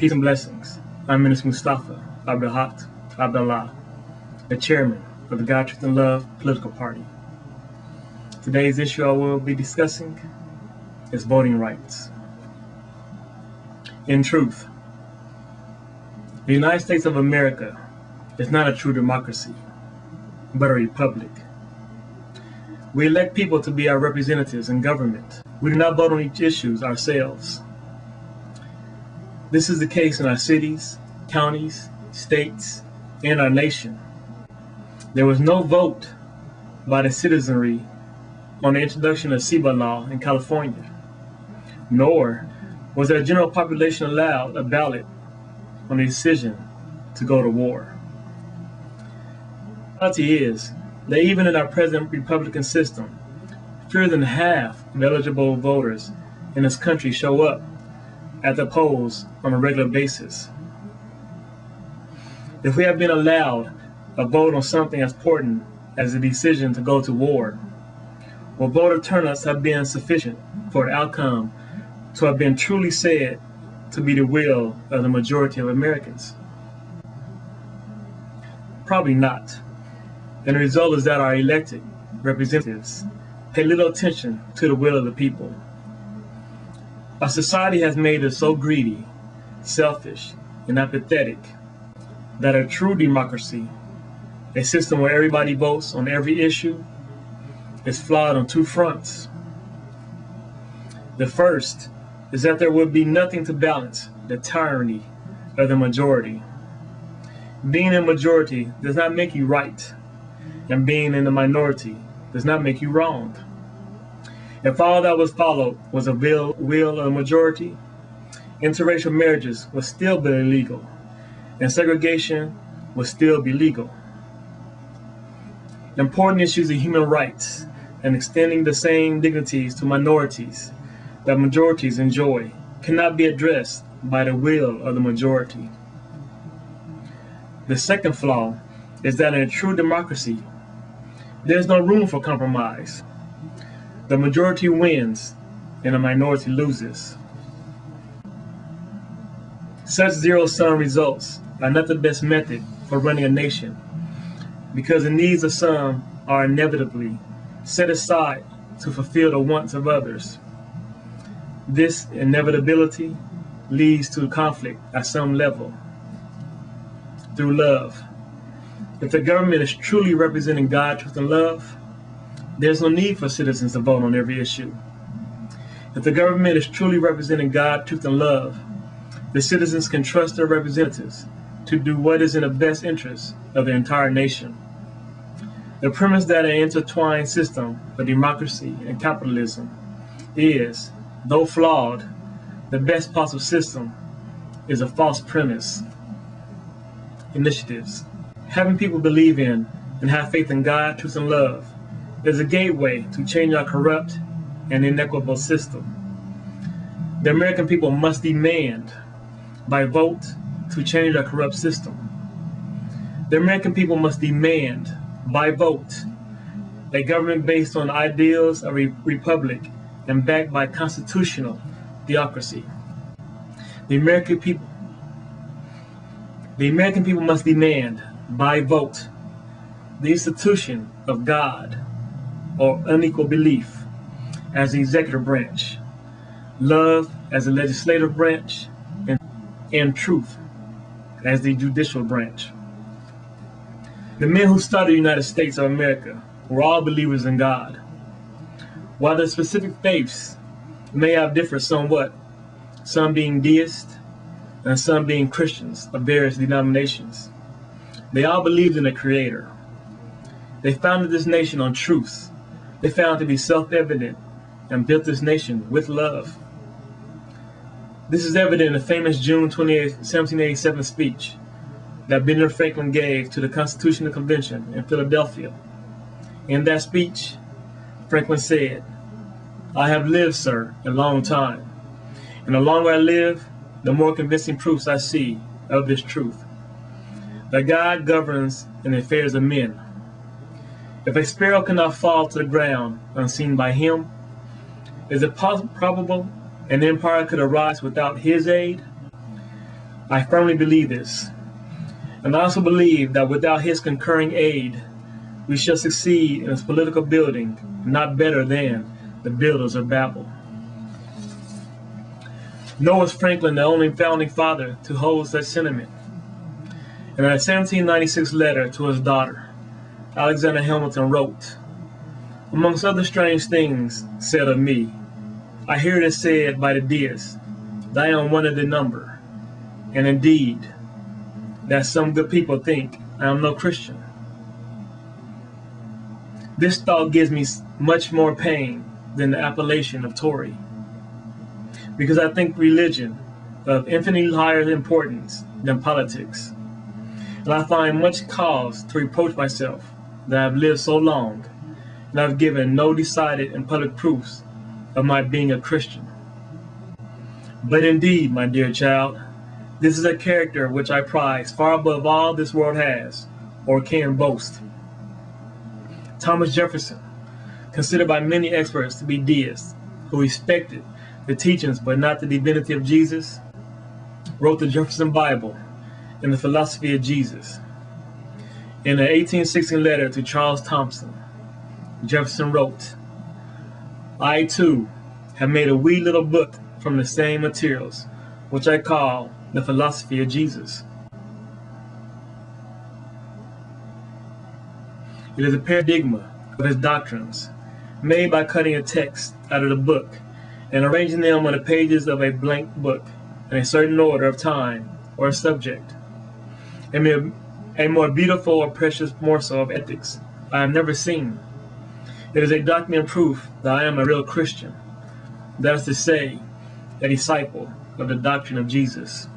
Peace and blessings. I'm Minister Mustafa Abdelhat Abdallah, the chairman of the God, Truth, and Love political party. Today's issue I will be discussing is voting rights. In truth, the United States of America is not a true democracy, but a republic. We elect people to be our representatives in government. We do not vote on each issue ourselves. This is the case in our cities, counties, states, and our nation. There was no vote by the citizenry on the introduction of SEBA law in California, nor was there a general population allowed a ballot on the decision to go to war. The reality is that even in our present Republican system, fewer than half of eligible voters in this country show up at the polls on a regular basis. If we have been allowed a vote on something as important as the decision to go to war, will voter turnouts have been sufficient for the outcome to have been truly said to be the will of the majority of Americans? Probably not. And the result is that our elected representatives pay little attention to the will of the people. Our society has made us so greedy, selfish, and apathetic that a true democracy, a system where everybody votes on every issue, is flawed on two fronts. The first is that there would be nothing to balance the tyranny of the majority. Being in the majority does not make you right, and being in the minority does not make you wrong. If all that was followed was the will of the majority, interracial marriages would still be illegal, and segregation would still be legal. Important issues of human rights and extending the same dignities to minorities that majorities enjoy cannot be addressed by the will of the majority. The second flaw is that in a true democracy, there's no room for compromise. The majority wins and the minority loses. Such zero-sum results are not the best method for running a nation, because the needs of some are inevitably set aside to fulfill the wants of others. This inevitability leads to conflict at some level. Through love. If the government is truly representing God, truth, and love, there's no need for citizens to vote on every issue. If the government is truly representing God, truth, and love, the citizens can trust their representatives to do what is in the best interest of the entire nation. The premise that an intertwined system of democracy and capitalism is, though flawed, the best possible system is a false premise. Initiatives. Having people believe in and have faith in God, truth, and love is a gateway to change our corrupt and inequitable system. The American people must demand by vote to change our corrupt system. The American people must demand by vote a government based on ideals of a republic and backed by constitutional theocracy. The American people must demand by vote the institution of God or unequal belief as the executive branch, love as the legislative branch, and truth as the judicial branch. The men who started the United States of America were all believers in God. While their specific faiths may have differed somewhat, some being deists and some being Christians of various denominations, they all believed in a creator. They founded this nation on truth they found to be self-evident and built this nation with love. This is evident in the famous June 28, 1787 speech that Benjamin Franklin gave to the Constitutional Convention in Philadelphia. In that speech, Franklin said, "I have lived, sir, a long time, and the longer I live, the more convincing proofs I see of this truth, that God governs in the affairs of men. If a sparrow cannot fall to the ground unseen by him, is it probable an empire could arise without his aid? I firmly believe this, and I also believe that without his concurring aid, we shall succeed in its political building not better than the builders of Babel. Nor was Franklin the only founding father to hold such sentiment. In a 1796 letter to his daughter, Alexander Hamilton wrote, "Amongst other strange things said of me, I hear it said by the deists that I am one of the number, and indeed, that some good people think I am no Christian. This thought gives me much more pain than the appellation of Tory, because I think religion of infinitely higher importance than politics, and I find much cause to reproach myself that I have lived so long, and I have given no decided and public proofs of my being a Christian. But indeed, my dear child, this is a character which I prize far above all this world has or can boast." Thomas Jefferson, considered by many experts to be deist, who respected the teachings but not the divinity of Jesus, wrote the Jefferson Bible and the philosophy of Jesus. In an 1816 letter to Charles Thomson, Jefferson wrote, "I too have made a wee little book from the same materials, which I call the philosophy of Jesus. It is a paradigm of his doctrines, made by cutting a text out of the book and arranging them on the pages of a blank book in a certain order of time or subject. A more beautiful or precious morsel of ethics I have never seen. It is a document proof that I am a real Christian, that is to say, a disciple of the doctrine of Jesus."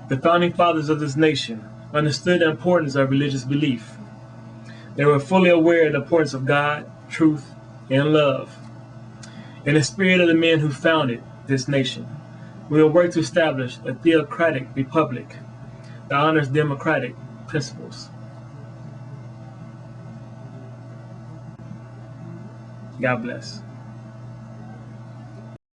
The founding fathers of this nation understood the importance of religious belief. They were fully aware of the importance of God, truth, and love. In the spirit of the men who founded this nation, we will work to establish a theocratic republic that honors democratic principles. God bless.